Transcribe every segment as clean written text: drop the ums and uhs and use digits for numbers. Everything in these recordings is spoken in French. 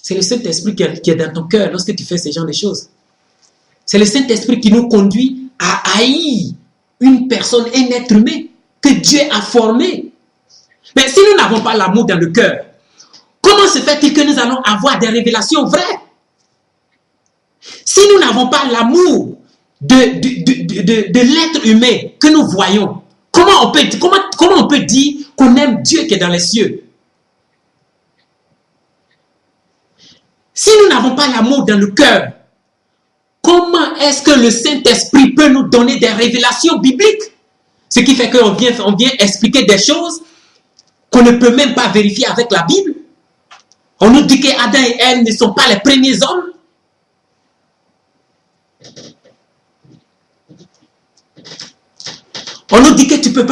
C'est le Saint-Esprit qui est dans ton cœur lorsque tu fais ce genre de choses. C'est le Saint-Esprit qui nous conduit à haïr une personne, un être humain que Dieu a formé. Mais si nous n'avons pas l'amour dans le cœur, comment se fait-il que nous allons avoir des révélations vraies? Si nous n'avons pas l'amour de l'être humain que nous voyons, comment on peut dire qu'on aime Dieu qui est dans les cieux? Si nous n'avons pas l'amour dans le cœur, comment est-ce que le Saint-Esprit peut nous donner des révélations bibliques? Ce qui fait qu'on vient expliquer des choses qu'on ne peut même pas vérifier avec la Bible. On nous dit qu'Adam et Ève ne sont pas les premiers hommes. On nous dit que tu ne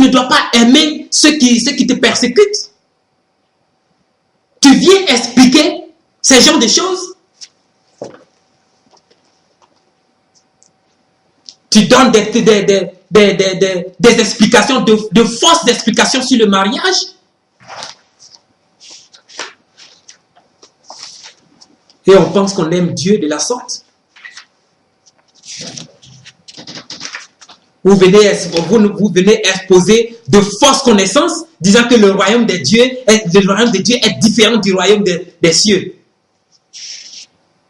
dois pas aimer ceux qui te persécutent. Tu viens expliquer ces genres de choses. Tu donnes des explications, de fausses explications sur le mariage. Et on pense qu'on aime Dieu de la sorte. Vous venez exposer de fausses connaissances, disant que le royaume de Dieu est différent du royaume des cieux.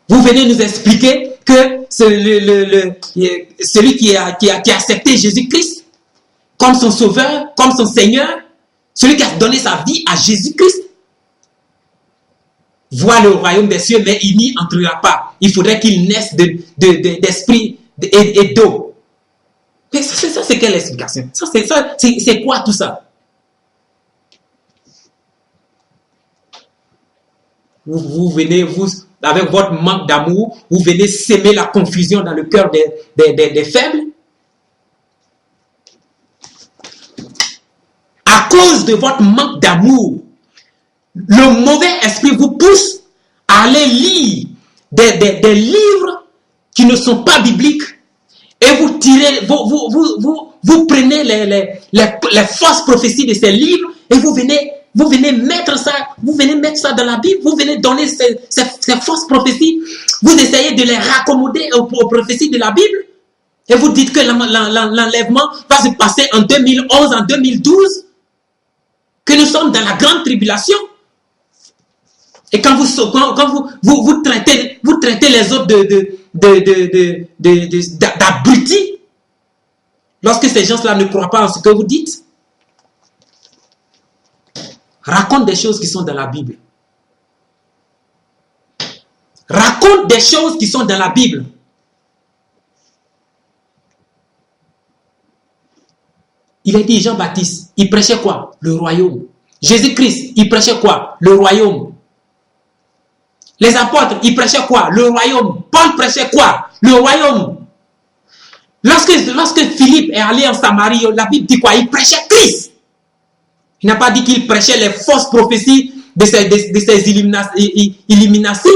Vous venez nous expliquer que celui qui a accepté Jésus-Christ comme son sauveur, comme son Seigneur, celui qui a donné sa vie à Jésus-Christ, voit le royaume des cieux, mais il n'y entrera pas. Il faudrait qu'il naisse d'esprit et d'eau. Mais ça, c'est quelle explication? C'est quoi tout ça? Vous venez, avec votre manque d'amour, vous venez s'aimer la confusion dans le cœur des faibles. À cause de votre manque d'amour, le mauvais esprit vous pousse à aller lire des livres qui ne sont pas bibliques. Et vous tirez, vous prenez les fausses prophéties de ces livres et vous venez mettre ça dans la Bible, vous venez donner ces fausses prophéties, vous essayez de les raccommoder aux prophéties de la Bible et vous dites que l'enlèvement va se passer en 2011, en 2012, que nous sommes dans la grande tribulation. Et quand vous traitez les autres d'abrutis, lorsque ces gens-là ne croient pas en ce que vous dites, raconte des choses qui sont dans la Bible. Raconte des choses qui sont dans la Bible. Il a dit Jean-Baptiste, il prêchait quoi? Le royaume. Jésus-Christ, il prêchait quoi? Le royaume. Les apôtres, ils prêchaient quoi? Le royaume. Paul prêchait quoi? Le royaume. Lorsque Philippe est allé en Samarie, la Bible dit quoi? Il prêchait Christ. Il n'a pas dit qu'il prêchait les fausses prophéties de ces illuminations.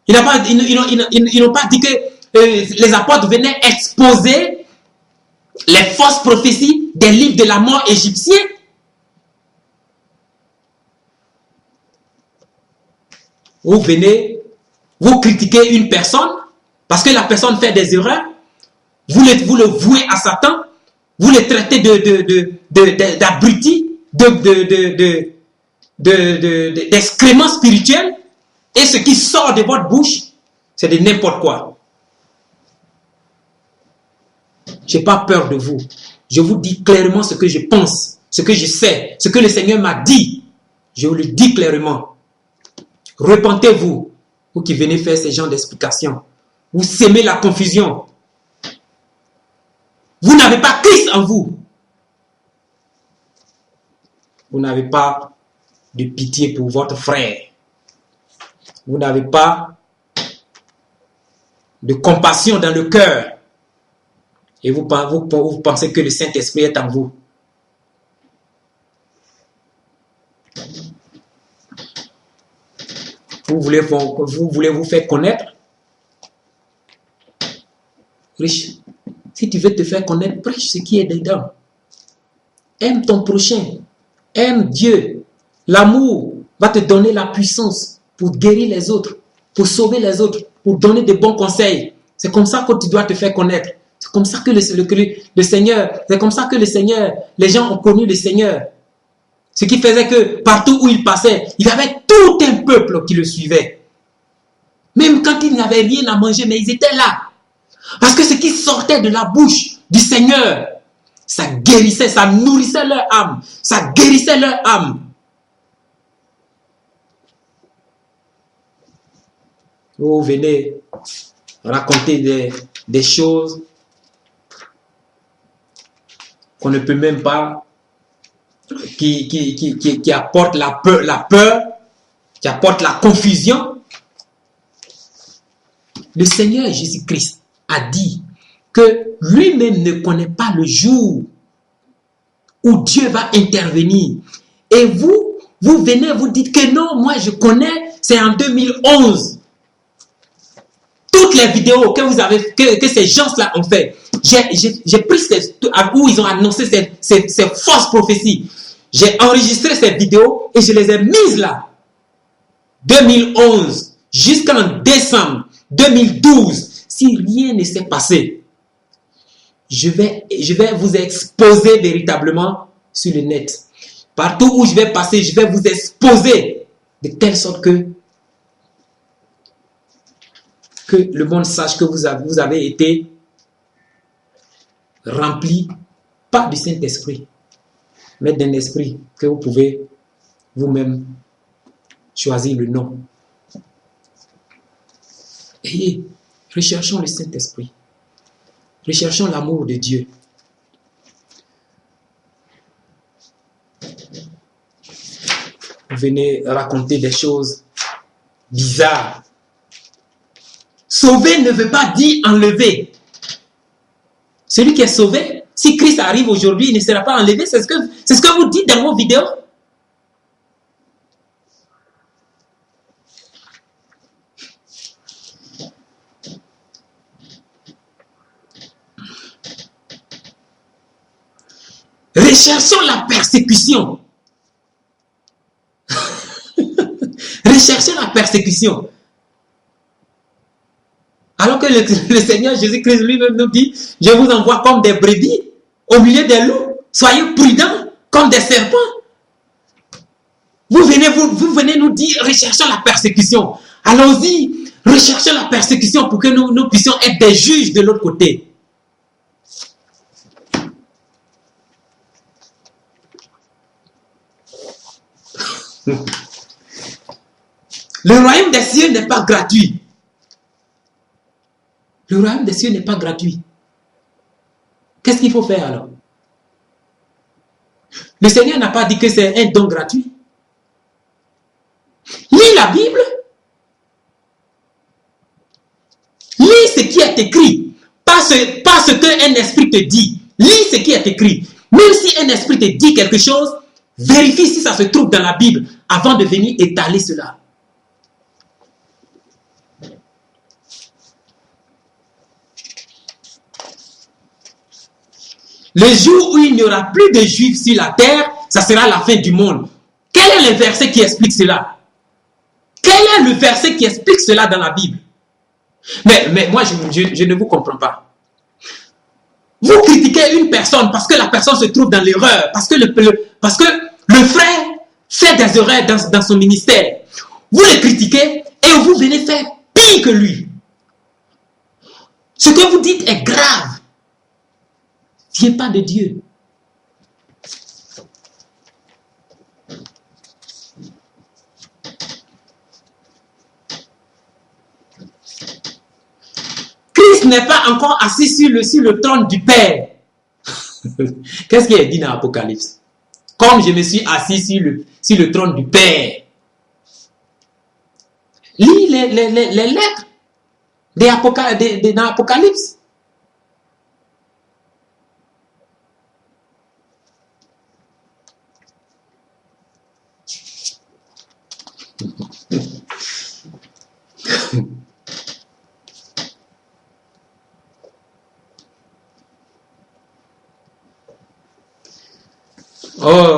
Ils n'ont pas dit que les apôtres venaient exposer les fausses prophéties des livres de la mort égyptiens. Vous venez, vous critiquez une personne parce que la personne fait des erreurs, vous le vouez à Satan, vous le traitez d'abruti, d'excréments spirituels, et ce qui sort de votre bouche, c'est de n'importe quoi. Je n'ai pas peur de vous. Je vous dis clairement ce que je pense, ce que je sais, ce que le Seigneur m'a dit. Je vous le dis clairement. Repentez-vous, vous qui venez faire ce genre d'explications. Vous sémez la confusion. Vous n'avez pas Christ en vous. Vous n'avez pas de pitié pour votre frère. Vous n'avez pas de compassion dans le cœur. Et vous pensez que le Saint-Esprit est en vous. Vous voulez vous faire connaître? Riche. Si tu veux te faire connaître, prêche ce qui est dedans. Aime ton prochain. Aime Dieu. L'amour va te donner la puissance pour guérir les autres, pour sauver les autres, pour donner de bons conseils. C'est comme ça que tu dois te faire connaître. C'est comme ça que le Seigneur, c'est comme ça que le Seigneur, les gens ont connu le Seigneur. Ce qui faisait que partout où il passait, il y avait tout un peuple qui le suivait. Même quand ils n'avaient rien à manger, mais ils étaient là. Parce que ce qui sortait de la bouche du Seigneur, ça guérissait, ça nourrissait leur âme. Ça guérissait leur âme. Vous venez raconter des choses qu'on ne peut même pas, qui apportent la peur, qui apportent la confusion. Le Seigneur Jésus-Christ a dit que lui-même ne connaît pas le jour où Dieu va intervenir. Et vous venez, vous dites que non, moi je connais, c'est en 2011. Toutes les vidéos que vous avez, que ces gens-là ont fait, j'ai pris où ils ont annoncé ces fausses prophéties. J'ai enregistré ces vidéos et je les ai mises là. 2011 jusqu'en décembre 2012. Si rien ne s'est passé, je vais vous exposer véritablement sur le net. Partout où je vais passer, je vais vous exposer de telle sorte que le monde sache que vous avez été rempli, pas du Saint-Esprit, mais d'un esprit que vous pouvez vous-même choisir le nom. Et recherchons le Saint-Esprit. Recherchons l'amour de Dieu. Vous venez raconter des choses bizarres. Sauver ne veut pas dire enlever. Celui qui est sauvé, si Christ arrive aujourd'hui, il ne sera pas enlevé. C'est ce que vous dites dans vos vidéos. Recherchons la persécution. Recherchons la persécution. Alors que le Seigneur Jésus-Christ lui-même nous dit, je vous envoie comme des brebis au milieu des loups. Soyez prudents comme des serpents. Vous venez nous dire, recherchons la persécution. Allons-y, recherchons la persécution pour que nous puissions être des juges de l'autre côté. Le royaume des cieux n'est pas gratuit. Le royaume des cieux n'est pas gratuit. Qu'est-ce qu'il faut faire alors? Le Seigneur n'a pas dit que c'est un don gratuit. Lis la Bible. Lis ce qui est écrit. Pas ce qu'un esprit te dit. Lis ce qui est écrit. Même si un esprit te dit quelque chose, vérifie si ça se trouve dans la Bible avant de venir étaler cela. Le jour où il n'y aura plus de juifs sur la terre, ça sera la fin du monde. Quel est le verset qui explique cela? Quel est le verset qui explique cela dans la Bible? Mais moi, je ne vous comprends pas. Vous critiquez une personne parce que la personne se trouve dans l'erreur, parce que le frère fait des erreurs dans son ministère. Vous le critiquez et vous venez faire pire que lui. Ce que vous dites est grave. Vient pas de Dieu. Christ n'est pas encore assis sur le trône du Père. Qu'est-ce qui est dit dans l'Apocalypse? Comme je me suis assis sur le trône du Père. Lis les lettres dans l'Apocalypse. Oh.